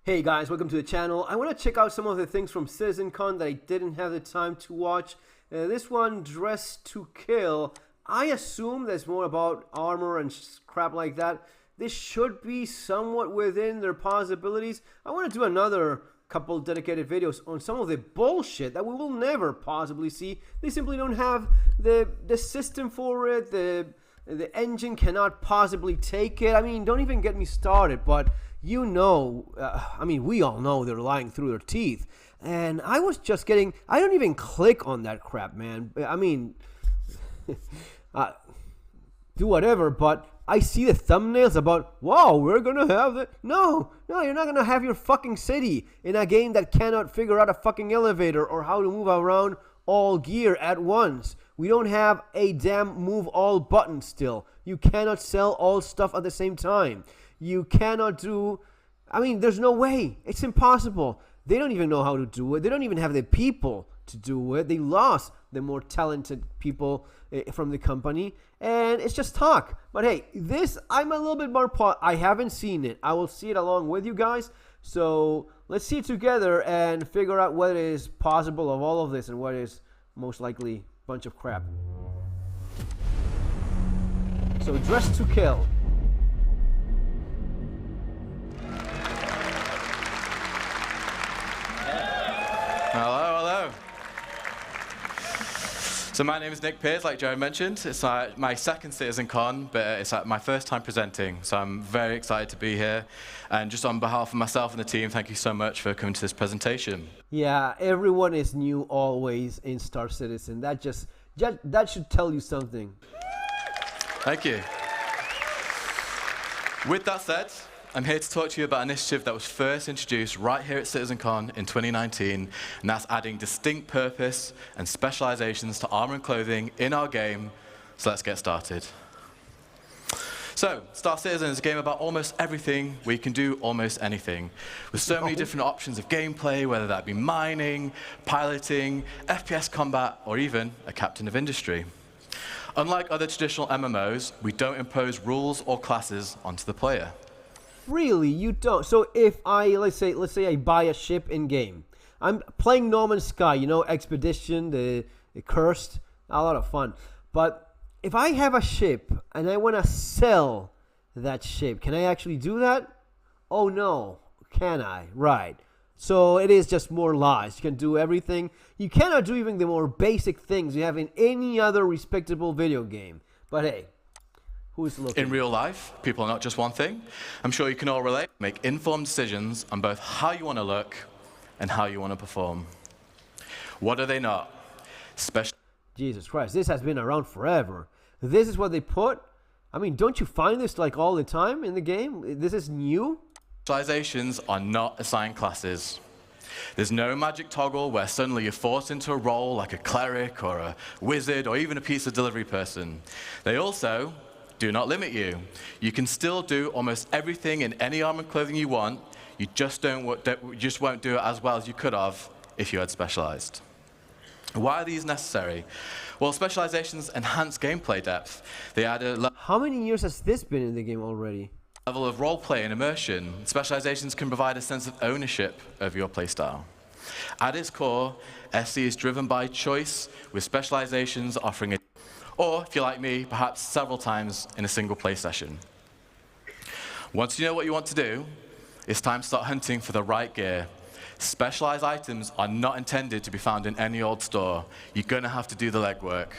Hey guys, welcome to the channel. I want to check out some of the things from CitizenCon that I didn't have the time to watch. This one, Dress to Kill, I assume that's more about armor and crap like that. This should be somewhat within their possibilities. I want to do another couple dedicated videos on some of the bullshit that we will never possibly see. They simply don't have the system for it. The engine cannot possibly take it. I mean, don't even get me started, but you know, I mean, we all know they're lying through their teeth. And I was just getting, I don't even click on that crap, man. I mean, do whatever, but I see the thumbnails about, wow, we're gonna have the, no, you're not gonna have your fucking city in a game that cannot figure out a fucking elevator or how to move around all gear at once. We don't have a damn move all button still. You cannot sell all stuff at the same time. You cannot do, I mean, there's no way. It's impossible. They don't even know how to do it. They don't even have the people to do it. They lost the more talented people from the company, and it's just talk. But hey, this, I'm a little bit more, I haven't seen it. I will see it along with you guys. So let's see it together and figure out what is possible of all of this and what is most likely a bunch of crap. So Dress to Kill. Hello. So my name is Nick Pearce, like Joe mentioned. It's my second CitizenCon, but it's my first time presenting, so I'm very excited to be here. And just on behalf of myself and the team, thank you so much for coming to this presentation. Yeah, everyone is new always in Star Citizen. That should tell you something. Thank you. With that said, I'm here to talk to you about an initiative that was first introduced right here at CitizenCon in 2019, and that's adding distinct purpose and specializations to armor and clothing in our game. So let's get started. So, Star Citizen is a game about almost everything. We can do almost anything, with so many different options of gameplay, whether that be mining, piloting, FPS combat, or even a captain of industry. Unlike other traditional MMOs, we don't impose rules or classes onto the player. Really, you don't. So if I, let's say I buy a ship in game. I'm playing No Man's Sky, you know, Expedition, the Cursed, a lot of fun. But if I have a ship and I want to sell that ship, can I actually do that? Oh no, can I? Right. So it is just more lies. You can do everything. You cannot do even the more basic things you have in any other respectable video game. But hey, who's looking? In real life, people are not just one thing. I'm sure you can all relate. Make informed decisions on both how you want to look and how you want to perform. What are they not? Jesus Christ, this has been around forever. This is what they put? I mean, don't you find this like all the time in the game? This is new? Specializations are not assigned classes. There's no magic toggle where suddenly you're forced into a role like a cleric or a wizard or even a pizza delivery person. They also do not limit you. You can still do almost everything in any armor and clothing you want. You just won't do it as well as you could have if you had specialized. Why are these necessary? Well, specializations enhance gameplay depth. They add a How many years has this been in the game already? level of roleplay and immersion. Specializations can provide a sense of ownership of your playstyle. At its core, SC is driven by choice, with specializations offering a, or if you're like me, perhaps several times in a single play session. Once you know what you want to do, it's time to start hunting for the right gear. Specialized items are not intended to be found in any old store. You're going to have to do the legwork.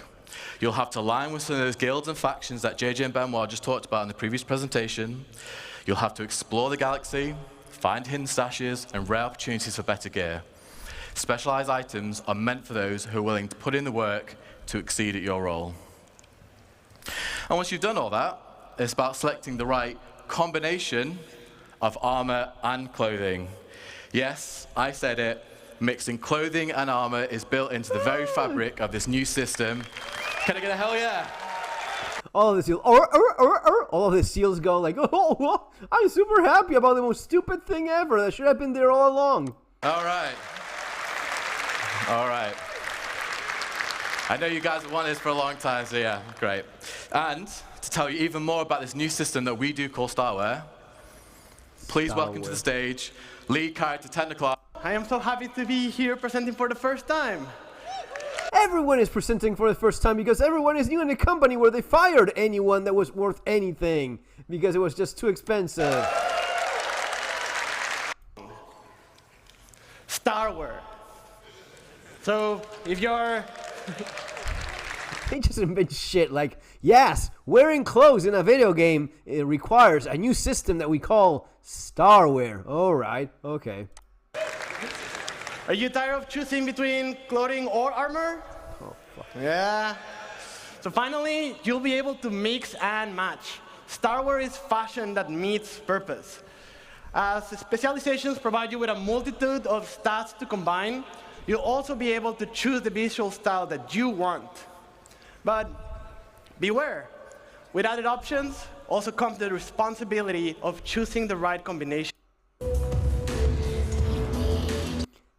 You'll have to align with some of those guilds and factions that JJ and Benoit just talked about in the previous presentation. You'll have to explore the galaxy, find hidden stashes, and rare opportunities for better gear. Specialized items are meant for those who are willing to put in the work to exceed at your role. And once you've done all that, it's about selecting the right combination of armor and clothing. Yes, I said it. Mixing clothing and armor is built into the very fabric of this new system. Can I get a hell yeah? All of the seals, all of the seals go like, oh, I'm super happy about the most stupid thing ever. That should have been there all along. All right. I know you guys have wanted this for a long time, so yeah, great. And to tell you even more about this new system that we do called StarWear, Please welcome to the stage, lead character Technoclass. I am so happy to be here presenting for the first time. Everyone is presenting for the first time because everyone is new in a company where they fired anyone that was worth anything because it was just too expensive. StarWear. So, if you're... They just invent shit like, yes, wearing clothes in a video game requires a new system that we call StarWear. Alright, okay. Are you tired of choosing between clothing or armor? Oh, fuck. Yeah. So finally, you'll be able to mix and match. StarWear is fashion that meets purpose. As specializations provide you with a multitude of stats to combine, you'll also be able to choose the visual style that you want. But beware, with added options also comes the responsibility of choosing the right combination.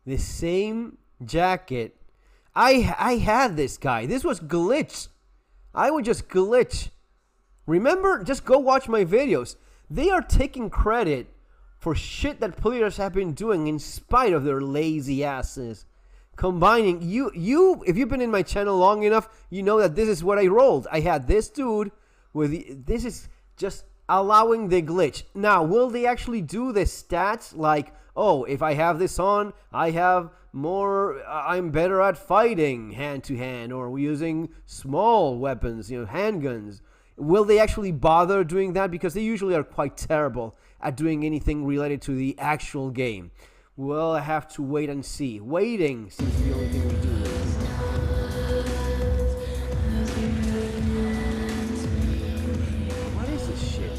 The same jacket. I had this guy. This was glitch. I would just glitch. Remember, just go watch my videos. They are taking credit for shit that players have been doing in spite of their lazy asses. Combining, if you've been in my channel long enough, you know that this is what I rolled. I had this dude with this is just allowing the glitch. Now, will they actually do the stats like, oh, if I have this on, I have more, I'm better at fighting hand to hand or using small weapons, handguns. Will they actually bother doing that? Because they usually are quite terrible at doing anything related to the actual game. Well, I have to wait and see. Waiting seems to be the only thing we do. What is this shit?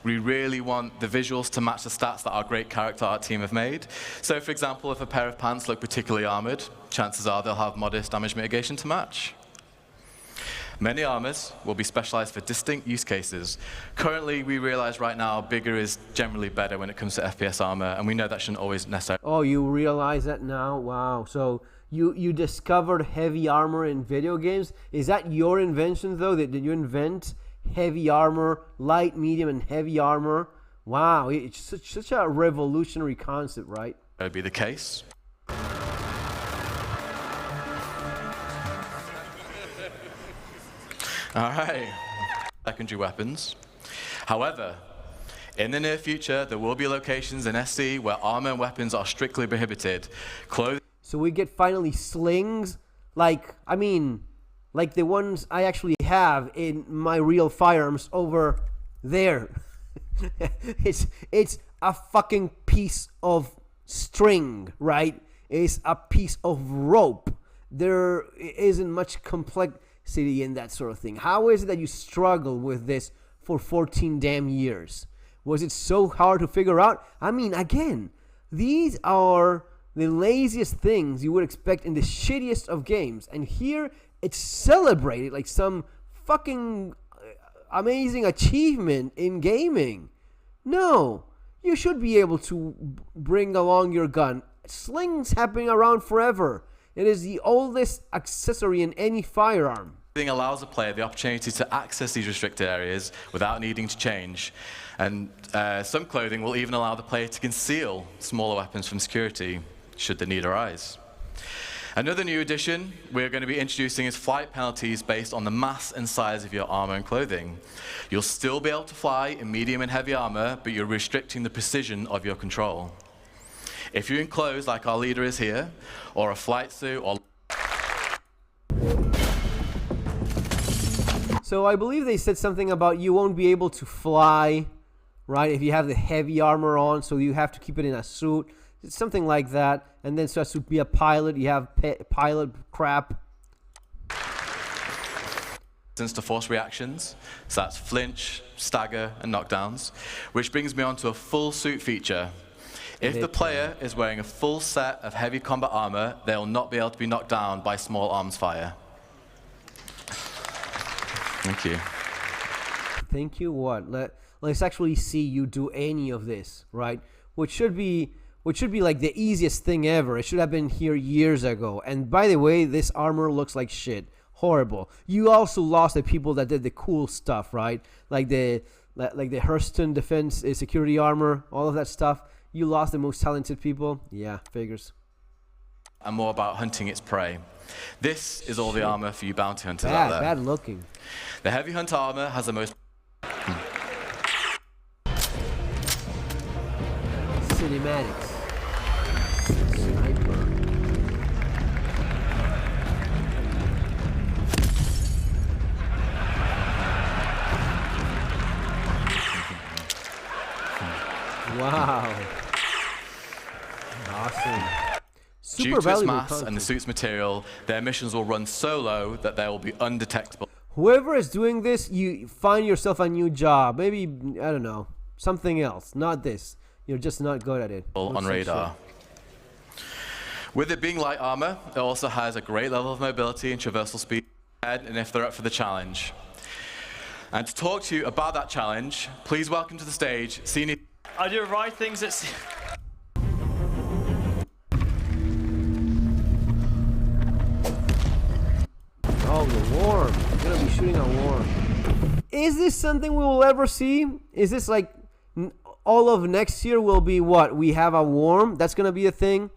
We really want the visuals to match the stats that our great character art team have made. So for example, if a pair of pants look particularly armored, chances are they'll have modest damage mitigation to match. Many armors will be specialized for distinct use cases. Currently, we realize right now bigger is generally better when it comes to FPS armor, and we know that shouldn't always necessarily. Oh, you realize that now? Wow. So you discovered heavy armor in video games? Is that your invention, though? Did you invent heavy armor, light, medium, and heavy armor? Wow, it's such a revolutionary concept, right? That would be the case. All right, secondary weapons. However, in the near future, there will be locations in SC where armor and weapons are strictly prohibited. So we get finally slings, like the ones I actually have in my real firearms over there. It's a fucking piece of string, right? It's a piece of rope. There isn't much complexity in that sort of thing. How is it that you struggle with this for 14 damn years? Was it so hard to figure out? Again, these are the laziest things you would expect in the shittiest of games, and here it's celebrated like some fucking amazing achievement in gaming. No, you should be able to bring along your gun. Slings have been around forever. It is the oldest accessory in any firearm. It allows a player the opportunity to access these restricted areas without needing to change. And some clothing will even allow the player to conceal smaller weapons from security, should the need arise. Another new addition we're going to be introducing is flight penalties based on the mass and size of your armor and clothing. You'll still be able to fly in medium and heavy armor, but you're restricting the precision of your control. If you're in clothes like our leader is here, or a flight suit, or... So I believe they said something about you won't be able to fly, right, if you have the heavy armor on, so you have to keep it in a suit. It's something like that. And then so as to be a pilot, you have pilot crap. To force reactions, so that's flinch, stagger, and knockdowns, which brings me on to a full suit feature. If the player is wearing a full set of heavy combat armor, they'll not be able to be knocked down by small arms fire. Thank you. Thank you what? Let's actually see you do any of this, right? Which should be like the easiest thing ever. It should have been here years ago. And by the way, this armor looks like shit. horrible. You also lost the people that did the cool stuff, right? Like the Hurston defense security armor, all of that stuff. You lost the most talented people. Yeah, figures. And more about hunting its prey. This is all the armor for you bounty hunters out there. Bad looking. The heavy hunt armor has the most cinematics. Sniper. Wow. Awesome. Due to its mass and the suit's material, their missions will run so low that they will be undetectable. Whoever is doing this, you find yourself a new job. Maybe, I don't know, something else. Not this. You're just not good at it. On radar. With it being light armor, it also has a great level of mobility and traversal speed, and if they're up for the challenge. And to talk to you about that challenge, please welcome to the stage Senior. I do right things at. Oh, the worm. You're gonna be shooting a worm. Is this something we will ever see? Is this like all of next year will be what? We have a worm? That's gonna be a thing?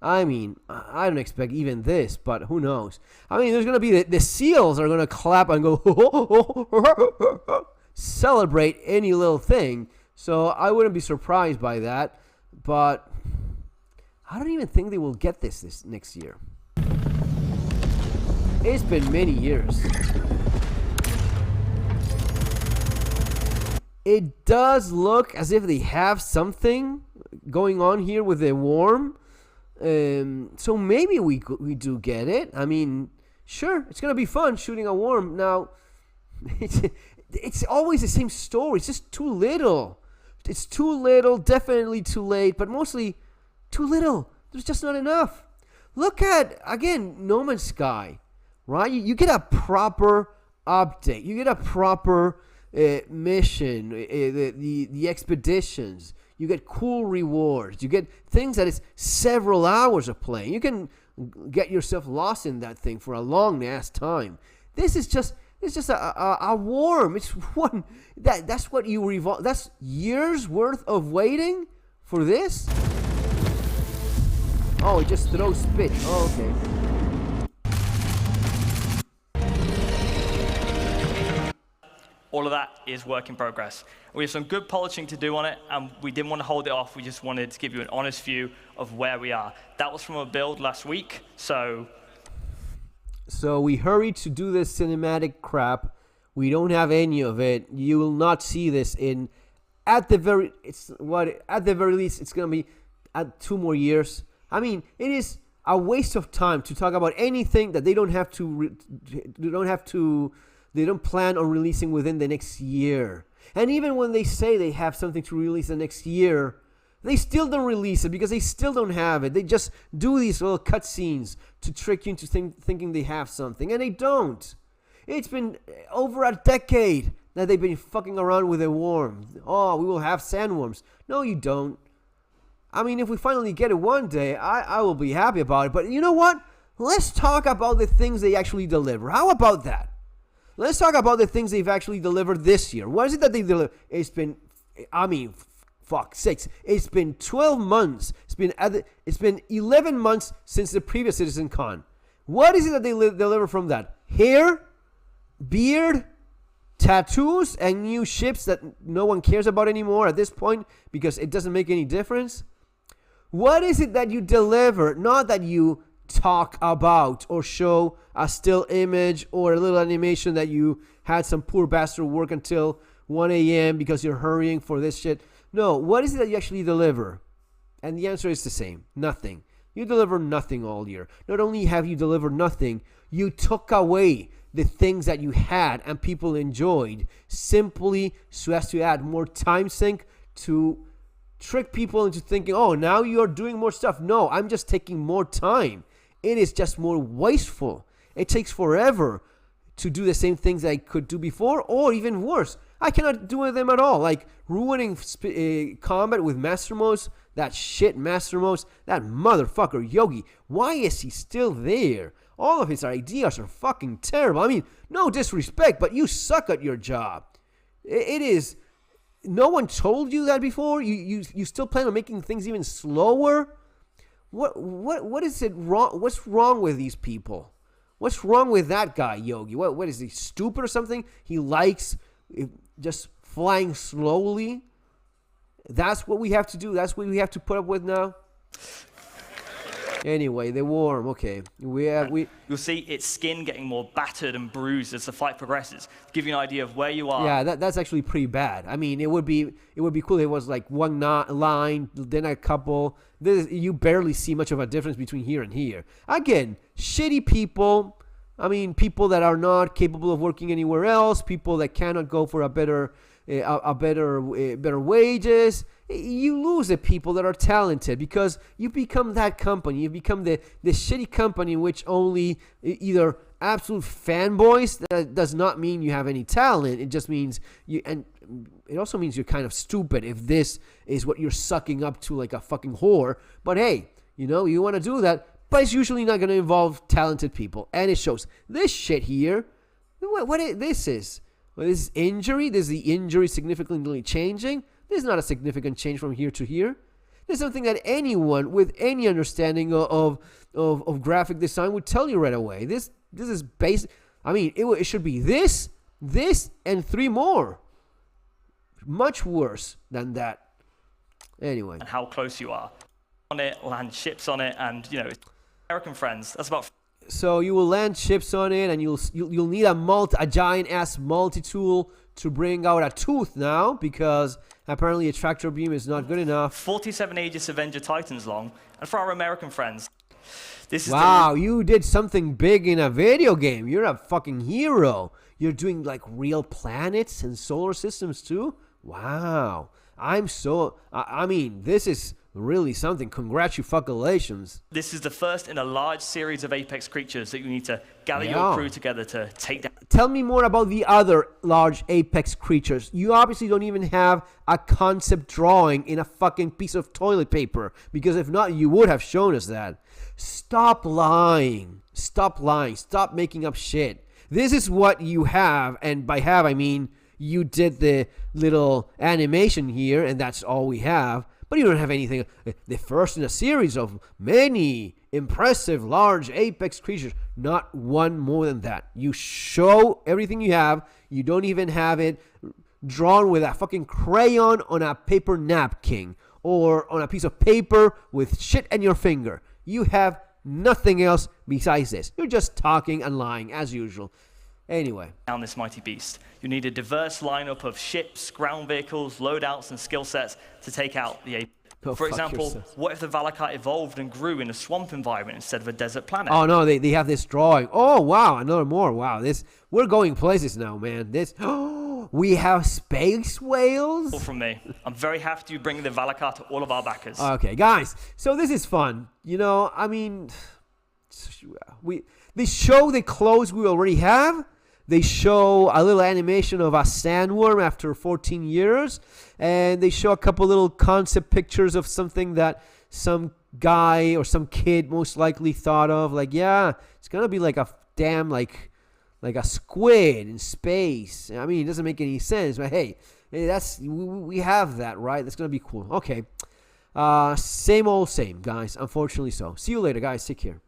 I mean, I don't expect even this, but who knows? I mean, there's gonna be the seals are gonna clap and go celebrate any little thing. So I wouldn't be surprised by that, but I don't even think they will get this next year. It's been many years. It does look as if they have something going on here with the worm. So maybe we do get it. I mean, sure, it's going to be fun shooting a worm. Now, it's always the same story. It's just too little. It's too little, definitely too late, but mostly too little. There's just not enough. Look at, again, No Man's Sky, right? You get a proper update. You get a proper mission, the expeditions. You get cool rewards. You get things that is several hours of playing. You can get yourself lost in that thing for a long ass time. This is just a worm. It's one that's what you revolve. That's years worth of waiting for this. Oh, it just throws spit. Oh, okay. All of that is work in progress. We have some good polishing to do on it, and we didn't want to hold it off. We just wanted to give you an honest view of where we are. That was from a build last week, so we hurried to do this cinematic crap. We don't have any of it. You will not see this at the very least it's going to be at 2 more years. I mean, it is a waste of time to talk about anything that they don't plan on releasing within the next year. And even when they say they have something to release the next year, they still don't release it because they still don't have it. They just do these little cutscenes to trick you into thinking they have something, and they don't. It's been over a decade that they've been fucking around with a worm. Oh, we will have sandworms. No, you don't. I mean, if we finally get it one day, I will be happy about it. But you know what? Let's talk about the things they actually deliver. How about that? Let's talk about the things they've actually delivered this year. What is it that they delivered? It's been, fuck sakes. It's been 12 months. It's been 11 months since the previous Citizen Con. What is it that they deliver from that? Hair, beard, tattoos, and new ships that no one cares about anymore at this point because it doesn't make any difference? What is it that you deliver? Not that you talk about or show a still image or a little animation that you had some poor bastard work until 1 a.m. because you're hurrying for this shit. No, what is it that you actually deliver? And the answer is the same. Nothing. You deliver nothing all year. Not only have you delivered nothing, you took away the things that you had and people enjoyed simply so as to add more time sink to trick people into thinking, oh, now you're doing more stuff. No, I'm just taking more time. It is just more wasteful. It takes forever to do the same things I could do before, or even worse, I cannot do them at all. Like ruining combat with Master Modes, that shit Master Modes, that motherfucker Yogi. Why is he still there? All of his ideas are fucking terrible. I mean, no disrespect, but you suck at your job. It is. No one told you that before. You still plan on making things even slower. What is it wrong? What's wrong with these people? What's wrong with that guy, Yogi? What is he, stupid or something? He likes just flying slowly. That's what we have to do. That's what we have to put up with now. Anyway, the worm. Okay, You'll see its skin getting more battered and bruised as the fight progresses. To give you an idea of where you are. Yeah, that's actually pretty bad. I mean, it would be cool if it was like one line, then a couple. You barely see much of a difference between here and here. Again, shitty people. I mean, people that are not capable of working anywhere else. People that cannot go for a better wages. You lose the people that are talented because you become that company. You become the shitty company in which only either absolute fanboys. That does not mean you have any talent. It just means you, and it also means you're kind of stupid if this is what you're sucking up to like a fucking whore. But hey, you want to do that, but it's usually not going to involve talented people, and it shows. This shit here, this is. Well, this is injury. This is the injury significantly changing. This is not a significant change from here to here. This is something that anyone with any understanding of graphic design would tell you right away. This is basic. I mean, it should be this, and 3 more. Much worse than that. Anyway. And how close you are on it, land ships on it, and American friends. That's about. So you will land ships on it, and you'll need a giant ass multi-tool to bring out a tooth now, because apparently a tractor beam is not good enough. 47 Aegis Avenger Titans long, and for our American friends, this is wow, you did something big in a video game. You're a fucking hero. You're doing like real planets and solar systems too. Wow, I mean, this is really something. Congratulations. This is the first in a large series of Apex creatures that you need to gather your crew together to take down. Tell me more about the other large Apex creatures. You obviously don't even have a concept drawing in a fucking piece of toilet paper, because if not, you would have shown us that. Stop lying. Stop making up shit. This is what you have, and by have I mean you did the little animation here, and that's all we have. But you don't have anything. The first in a series of many impressive large Apex creatures. Not one more than that. You show everything you have. You don't even have it drawn with a fucking crayon on a paper napkin or on a piece of paper with shit in your finger. You have nothing else besides this. You're just talking and lying as usual. Anyway. Down this mighty beast. You need a diverse lineup of ships, ground vehicles, loadouts, and skill sets to take out the Apex. For example, what if the Valakite evolved and grew in a swamp environment instead of a desert planet? Oh no, they have this drawing. Oh wow, another more. Wow, we're going places now, man. We have space whales. From me, I'm very happy to bring the Valakite to all of our backers. Okay, guys, so this is fun. I mean, they show the clothes we already have. They show a little animation of a sandworm after 14 years. And they show a couple little concept pictures of something that some guy or some kid most likely thought of. Like, yeah, it's going to be like a damn, like a squid in space. I mean, it doesn't make any sense. But hey, we have that, right? That's going to be cool. Okay. Same old same, guys. Unfortunately so. See you later, guys. Take care.